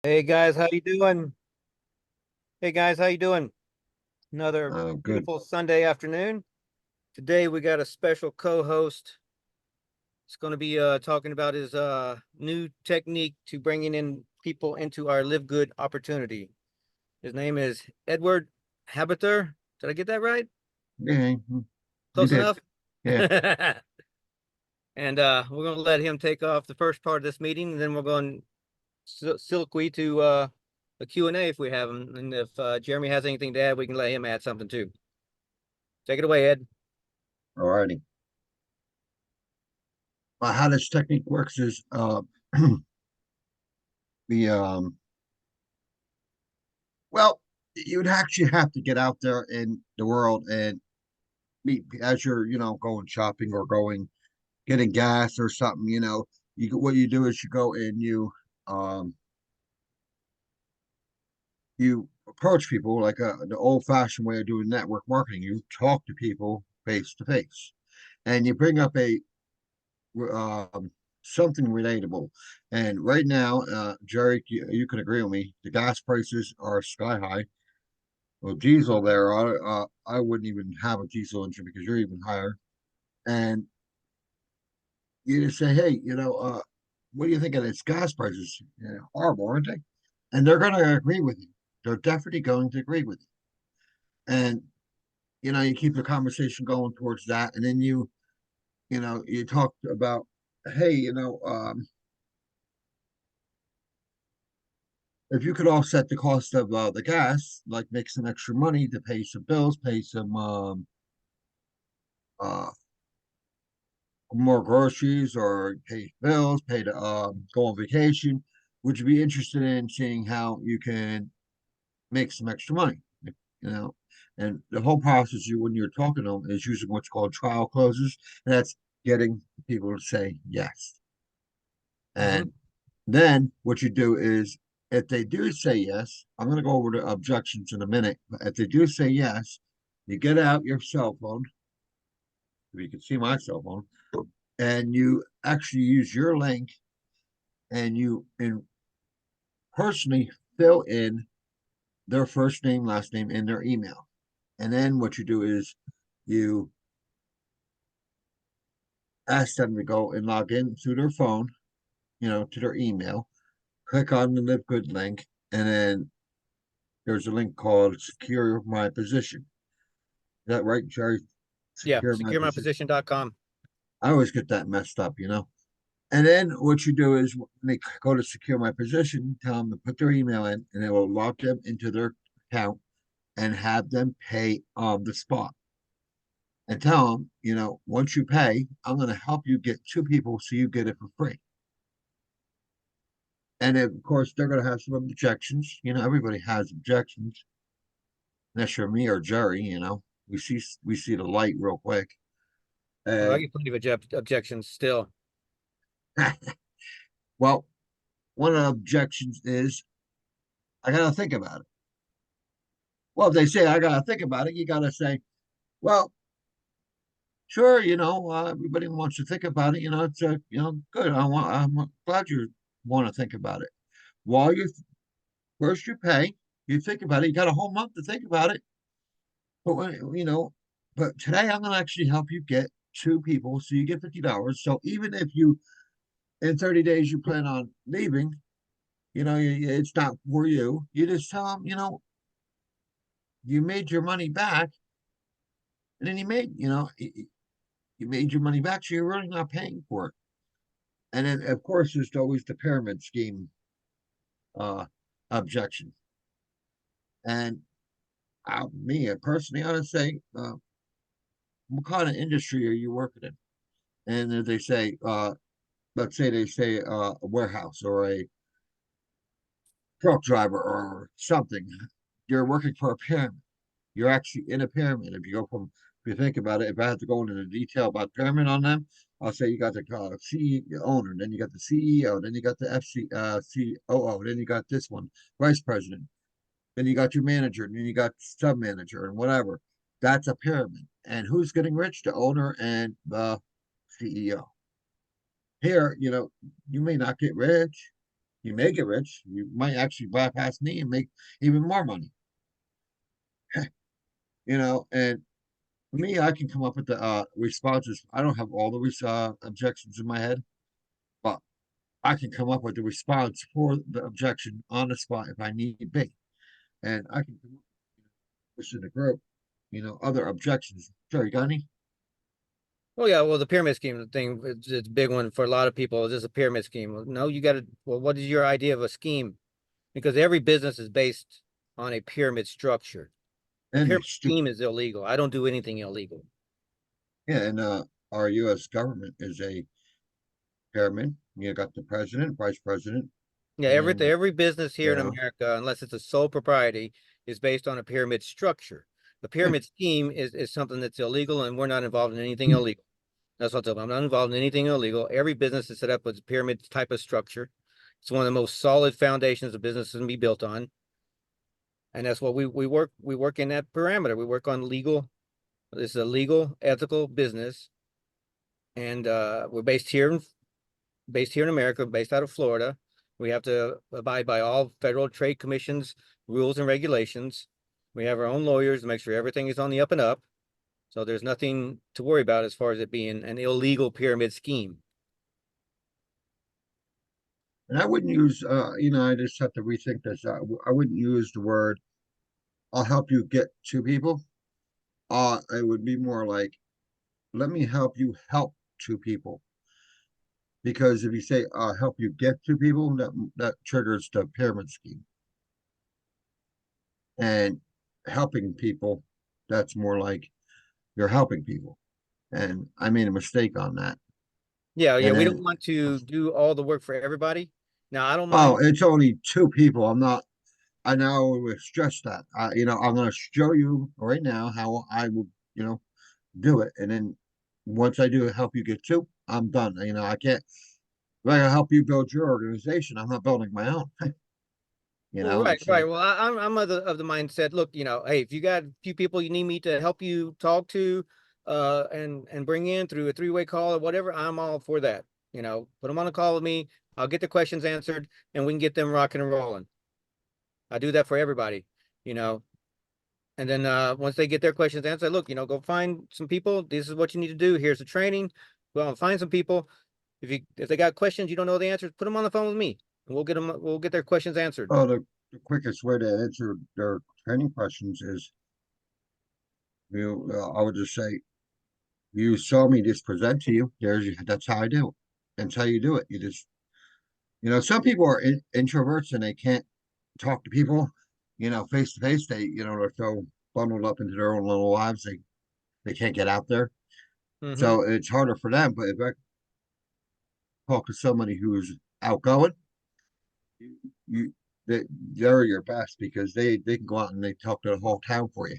Hey guys, how you doing? Hey guys, how you doing? Another Good. beautiful Sunday afternoon. Today we got a special co-host. It's going to be talking about his new technique to bringing in people into our Live Good opportunity. His name is Edward Habiter. Did I get that right? Yeah, you Close did. enough? Yeah. And we're going to let him take off the first part of this meeting, and then we're going silky to a Q&A if we have him. And if Jeremy has anything to add, we can let him add something too. Take it away, Ed. Alrighty. How this technique works is the well, you'd actually have to get out there in the world and meet as you're, going shopping or going getting gas or something, what you do is you go and um you approach people like the old fashioned way of doing network marketing. You talk to people face to face and you bring up a um, something relatable. And right now, Jerry, you can agree with me. The gas prices are sky high. Well, diesel there, I wouldn't even have a diesel engine because you're even higher. And you just say, hey, what do you think of this gas prices? Horrible, aren't they? And they're going to agree with you. They're definitely going to agree with you. And you keep the conversation going towards that, and then you talk about, hey, if you could offset the cost of the gas, like make some extra money to pay some bills, pay some uh, more groceries, or pay bills, pay to go on vacation, would you be interested in seeing how you can make some extra money? You know, and the whole process you when you're talking to them is using what's called trial closes, and that's getting people to say yes. Mm-hmm. And then what you do is, if they do say yes, I'm going to go over the objections in a minute. But if they do say yes, you get out your cell phone, if you can see my cell phone, and you actually use your link and personally fill in their first name, last name, and their email. And then what you do is you ask them to go and log in through their phone, to their email, click on the Live Good link, and then there's a link called Secure My Position. Is that right, Jerry? Yeah, Secure My Position. securemyposition.com. I always get that messed up. And then what you do is when they go to secure my position, tell them to put their email in, and it will log them into their account and have them pay on the spot. And tell them, once you pay, I'm going to help you get two people so you get it for free. And then, of course, they're going to have some objections. Everybody has objections. Unless you're me or Jerry, we see the light real quick. Well, I And get plenty of objections still. well, one of the objections is I got to think about it. Well, if they say I got to think about it, you got to say, well, sure, everybody wants to think about it. It's good. I'm glad you want to think about it. While you first you pay, you think about it. You got a whole month to think about it. But but today I'm going to actually help you get two people, so you get $50. So even if you in 30 days you plan on leaving, it's not for you. You just tell them, you made your money back, and then you made your money back, so you're really not paying for it. And then, of course, there's always the pyramid scheme uh, objection. And me personally, I would say, what kind of industry are you working in? And if they say, let's say they say a warehouse or a truck driver or something, you're working for a pyramid. You're actually in a pyramid. If you think about it, if I have to go into the detail about pyramid on them, I'll say you got the CEO owner, then you got the CEO, then you got the COO, then you got this one, vice president, then you got your manager, and then you got sub manager and whatever. That's a pyramid. And who's getting rich? The owner and the CEO. Here, you may not get rich, You may get rich. You might actually bypass me and make even more money. And me, I can come up with the responses. I don't have all the objections in my head, but I can come up with the response for the objection on the spot if I need be. And I can come up with in the group, other objections. Sure, you got any? Oh yeah, well the pyramid scheme thing, it's a big one for a lot of people. Is this a pyramid scheme? Well, no, you got to. Well, what is your idea of a scheme? Because every business is based on a pyramid structure. A And they pyramid stupid. scheme is illegal. I don't do anything illegal. Yeah, and our U.S. government is a pyramid. You got the president, vice president, Yeah, and every business here you in know, America, unless it's a sole propriety, is based on a pyramid structure. The yeah. pyramid scheme is something that's illegal, and we're not involved in anything illegal. That's what I'm not involved in anything illegal. Every business is set up with a pyramid type of structure. It's one of the most solid foundations a business can be built on, and that's what we work in that parameter. We work on legal. This is a legal, ethical business, and we're based here in America, based out of Florida. We have to abide by all federal trade commissions, rules and regulations. We have our own lawyers to make sure everything is on the up and up. So there's nothing to worry about as far as it being an illegal pyramid scheme. And I wouldn't use, I just have to rethink this. I wouldn't use the word "I'll help you get to people." It would be more like, "Let me help you help two people." Because if you say "help you get to people," that triggers the pyramid scheme. And helping people, that's more like you're helping people. And I made a mistake on that. Yeah, yeah, And we don't then, want to do all the work for everybody. Now, I don't oh, mind. it's only two people. I now would stress that. I'm going to show you right now how I will, do it. And then once I do help you get two, I'm done. I can't, if I can help you build your organization, I'm not building my own, Well, right, it's right. like, Well, I'm of the mindset. Look, hey, if you got a few people you need me to help you talk to, and bring in through a three-way call or whatever, I'm all for that. Put them on a call with me. I'll get the questions answered, and we can get them rocking and rolling. I do that for everybody. You know, and then once they get their questions answered, look, go find some people. This is what you need to do. Here's the training. Well, find some people. If they got questions you don't know the answers, put them on the phone with me, and we'll get their questions answered. oh, the quickest way to answer their training questions is, I would just say, you saw me just present to you. That's how I do it. That's how you do it. Some people are introverts and they can't talk to people, face to face. They're so bundled up into their own little lives, they can't get out there. Mm-hmm. So it's harder for them. But if I talk to somebody who's outgoing, you, you they're your best because they can go out and they talk to the whole town for you.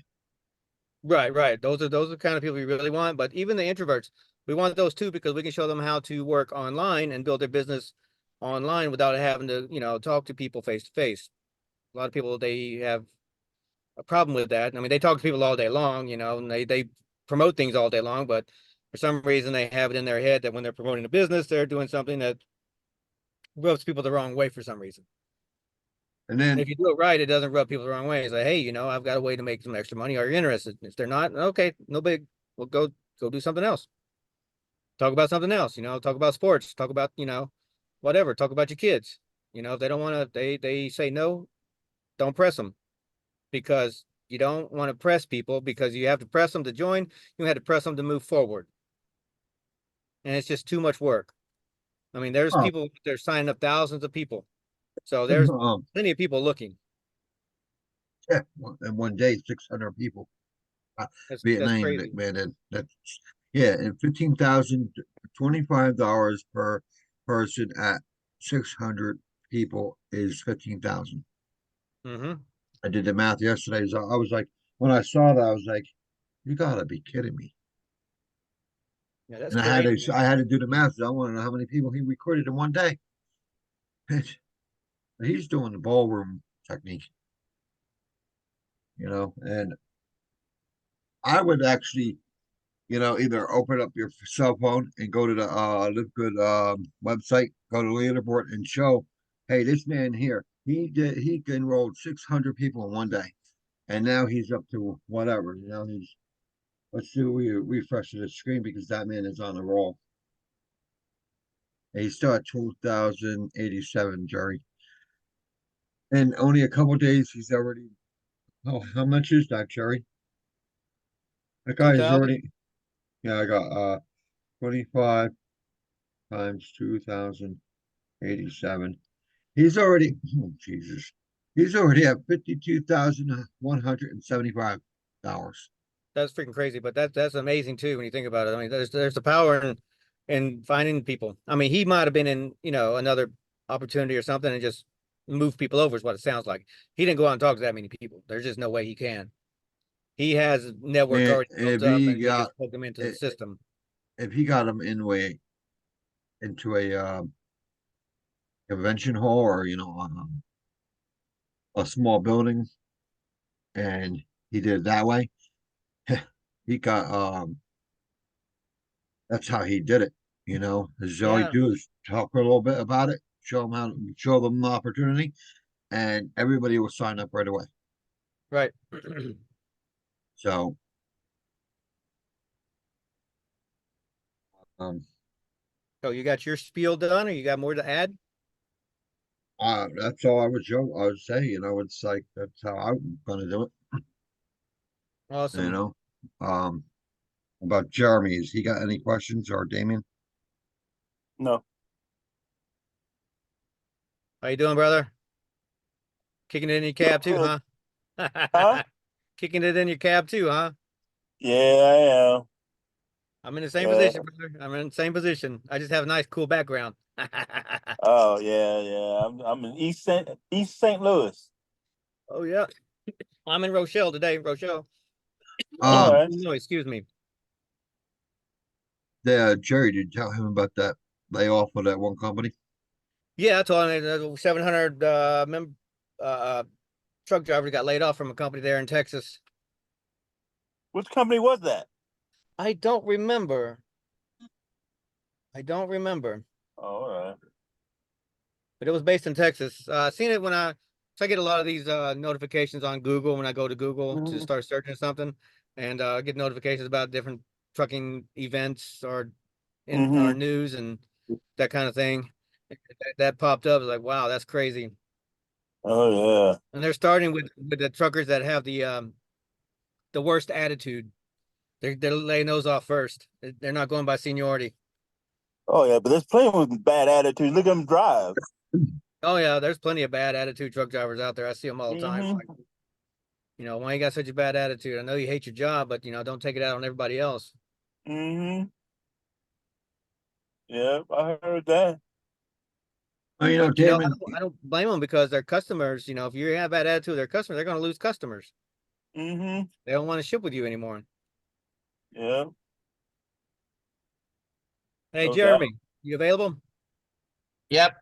Right, right. Those are the kind of people we really want. But even the introverts, we want those too because we can show them how to work online and build their business online without having to, talk to people face to face. A lot of people they have a problem with that. I mean, they talk to people all day long, and they promote things all day long, but for some reason they have it in their head that when they're promoting a business, they're doing something that rubs people the wrong way for some reason. And And then if you do it right, it doesn't rub people the wrong way. It's like, hey, I've got a way to make some extra money. Are you interested? If they're not, okay, no big. We'll go do something else. Talk about something else. Talk about sports. Talk about whatever. Talk about your kids. If they don't want to, they say no. Don't press them because you don't want to press people because you have to press them to join. You have to press them to move forward, and it's just too much work. I mean, there's oh, people they're signing up thousands of people, so there's um, plenty of people looking. yeah, in one day, 600 people. That's Vietnam, crazy. man, that's yeah, and 15,000, $25 per person at 600 people is 15,000. Mm-hmm. I did the math yesterday. So I was like, when I saw that, I was like, you gotta be kidding me. Yeah, that's And crazy. I had to do the math. So I want to know how many people he recruited in one day. He's doing the ballroom technique, and I would actually, either open up your cell phone and go to the Live Good website, go to leaderboard and show, hey, this man here, he enrolled 600 people in one day, and now he's up to whatever. Let's do we refresh the screen because that man is on a roll. And he's still at 2,087, Jerry. And only a couple days, he's already. Oh, how much is that, Jerry? That guy is 2,000? already. Yeah, I got 25 times 2,087. He's already. Oh, Jesus. He's already at $52,175. That's freaking crazy, but that's amazing too when you think about it. I mean, there's the power in finding people. I mean, he might have been in, another opportunity or something and just move people over is what it sounds like. He didn't go out and talk to that many people. There's just no way he can. He has a network And already built up and he just put them into the i- system. if he got him into a convention hall or a small building, and he did it that way, he got that's how he did it. Is all you Yeah, do is talk a little bit about it, show them the opportunity, and everybody will sign up right away. right. So um, So you got your spiel done or you got more to add? that's all I would say. It's like that's how I'm gonna do it. You Awesome. know, um, about Jeremy, has he got any questions or Damien? No. How you doing, brother? Kicking it in your cab too, Good. huh? Huh? Kicking it in your cab too, huh? Yeah, I am. I'm in the same Yeah. position, brother. I'm in the same position. I just have a nice, cool background. Oh, yeah, yeah. I'm in East St. Louis. Oh yeah, I'm in Rochelle today. Rochelle. All Um, right. No, excuse me. Jerry, did you tell him about that layoff of that one company? Yeah, I told him that 700 uh, truck driver got laid off from a company there in Texas. Which company was that? I don't remember. I don't remember, Oh, all right. but it was based in Texas. I seen it when so I get a lot of these notifications on Google when I go to Google to Mm-hmm. start searching something, and I get notifications about different trucking events or in Mm-hmm. our news and that kind of thing. That popped up. I was like, wow, that's crazy. Oh, yeah. And they're starting with the truckers that have the worst attitude. They're laying those off first. They're not going by seniority. Oh, yeah. But there's plenty with bad attitude. Look at them drive. Oh yeah, there's plenty of bad attitude truck drivers out there. I see them all the time. Like, Mm-hmm. why you got such a bad attitude? I know you hate your job, but don't take it out on everybody else. Mm-hmm. Yeah, I heard that. Well, But Damon, I don't blame them because their customers. If you have bad attitude with their customers, they're going to lose customers. Mm-hmm. They don't want to ship with you anymore. Yeah, Hey, no doubt. Jeremy, you available? Yep.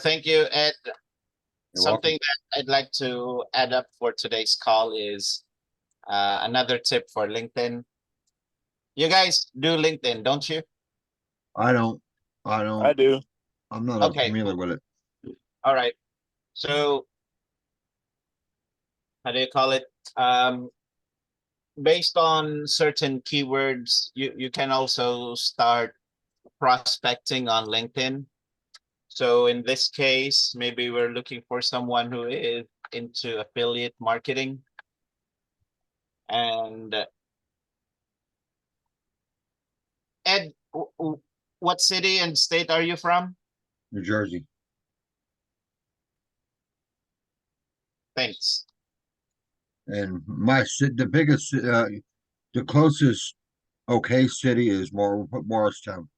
Thank you, Ed. you're welcome. Something that I'd like to add up for today's call is another tip for LinkedIn. You guys do LinkedIn, don't you? I don't, I I don't, do. I'm not Okay. familiar with it. All right. So how do you call it? Um, Based on certain keywords, you can also start prospecting on LinkedIn. So in this case, maybe we're looking for someone who is into affiliate marketing. And Ed, what city and state are you from? New Jersey. Thanks. And the biggest, the closest okay city is Morristown.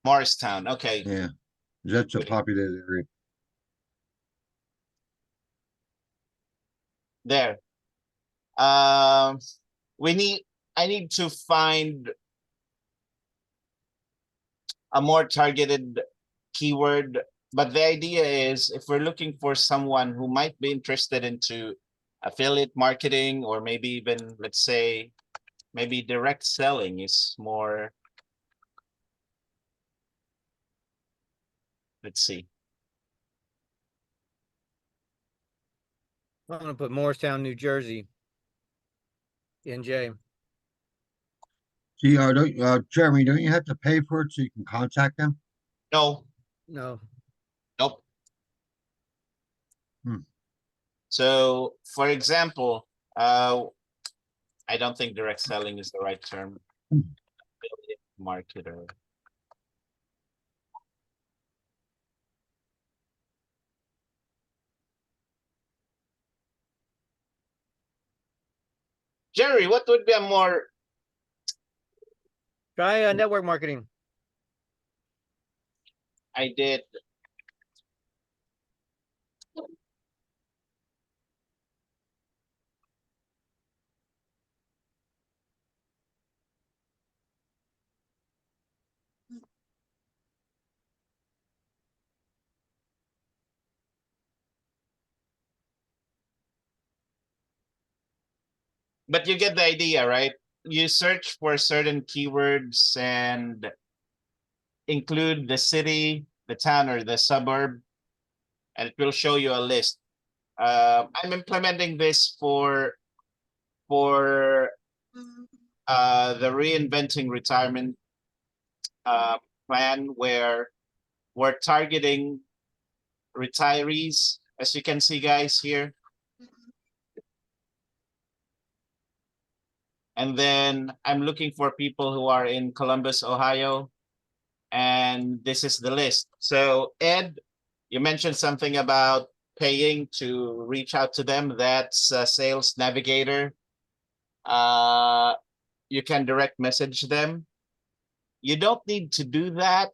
Morristown. Okay. Yeah, that's a Good. populated area. There. Um, I need to find a more targeted keyword. But the idea is if we're looking for someone who might be interested into affiliate marketing or maybe even, let's say, maybe direct selling is more, let's see. I'm gonna put Morristown, New Jersey. NJ. See, Jeremy, don't you have to pay for it so you can contact them? No, No. nope. Hmm. So, for example, I don't think direct selling is the right term. Hmm. Affiliate marketer. Jerry, what would be a more Try network marketing. I did? But you get the idea, right? You search for certain keywords and include the city, the town, or the suburb, and it will show you a list. I'm implementing this for the reinventing retirement plan, where we're targeting retirees, as you can see, guys, here. And then I'm looking for people who are in Columbus, Ohio. And this is the list. So Ed, you mentioned something about paying to reach out to them. That's a sales navigator. You can direct message them. You don't need to do that.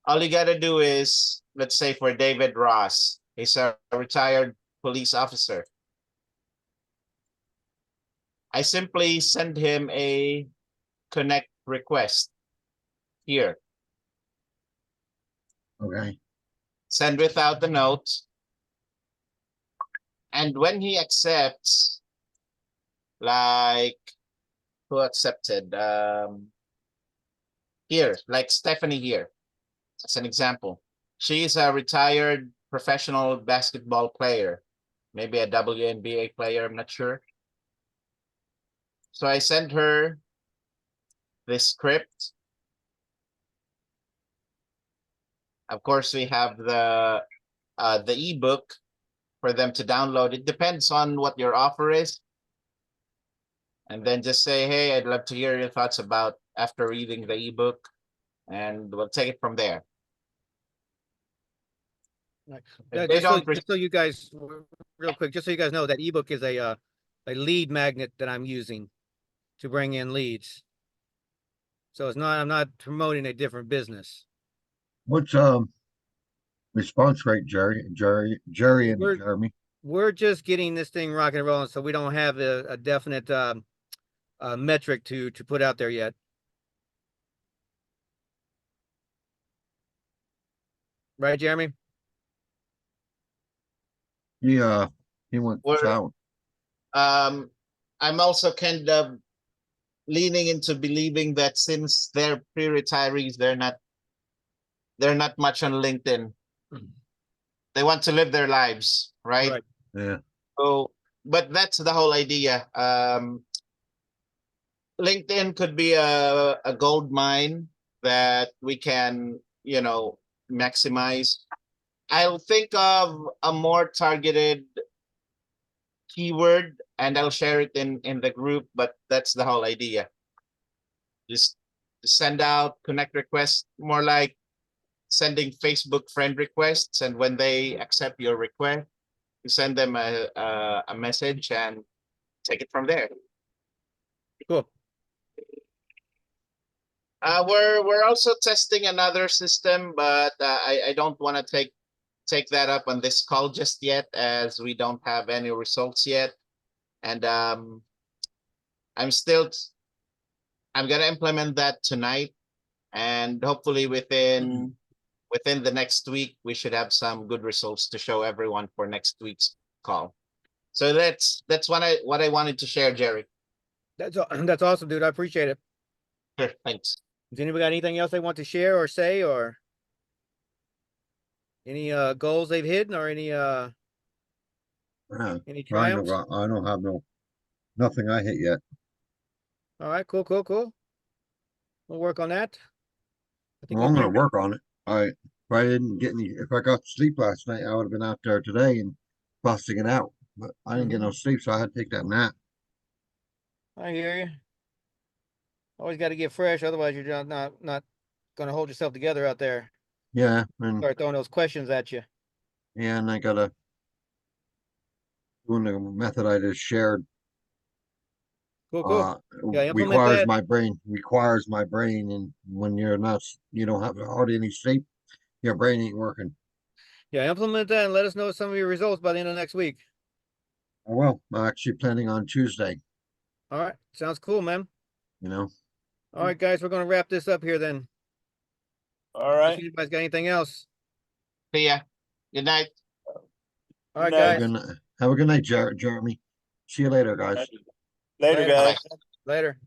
All you gotta do is, let's say for David Ross, he's a retired police officer. I simply send him a connect request here. Okay. Send without the note. And when he accepts, like who accepted? Here, like Stephanie here, as an example. She is a retired professional basketball player, maybe a WNBA player, I'm not sure. So I sent her this script. Of course, we have the ebook for them to download. It depends on what your offer is. And then just say, hey, I'd love to hear your thoughts about after reading the ebook, and we'll take it from there. Right. If Yeah, they don't, just so you guys, real quick, just so you guys know, that ebook is a lead magnet that I'm using to bring in leads. So it's not, I'm not promoting a different business. What's response rate, Jerry and We're Jeremy? we're just getting this thing rocking and rolling, so we don't have a definite metric to put out there yet. Right, Jeremy? He went we're silent. I'm also kind of leaning into believing that since they're pre-retirees, they're not much on LinkedIn. They want to live their lives, right? Right. Yeah. So, but that's the whole idea. LinkedIn could be a gold mine that we can, maximize. I'll think of a more targeted keyword and I'll share it in the group, but that's the whole idea. Just send out connect requests, more like sending Facebook friend requests, and when they accept your request, you send them a message and take it from there. Cool. We're also testing another system, but I don't want to take that up on this call just yet, as we don't have any results yet, and I'm still I'm gonna implement that tonight, and hopefully within the next week we should have some good results to show everyone for next week's call. So that's what I wanted to share, Jerry. That's awesome, dude. I appreciate it. Sure, thanks. Does anybody got anything else they want to share or say, or any goals they've hit, or any Yeah, Any I triumphs? don't have nothing I hit yet. All right, cool, cool, cool. We'll work on that. I think Well, we're I'm gonna pretty, work on it. If I got sleep last night, I would have been out there today and busting it out. But I didn't get no sleep, so I had to take that nap. I hear you. Always got to get fresh, otherwise you're not gonna hold yourself together out there. Yeah, and Start throwing those questions at you. I gotta doing the method I just shared. Cool, cool. Yeah, implement Requires that. my brain, and when you don't have hardly any sleep, your brain ain't working. Yeah, implement that and let us know some of your results by the end of next week. I'm actually planning on Tuesday. All right, sounds cool, man. You know, All right, guys, we're gonna wrap this up here then. All Unless right. anybody's got anything else. See ya. Good night. All Good right, night. guys. have a good night, Jeremy. See you later, guys. Later, Later. guys. Bye. Later.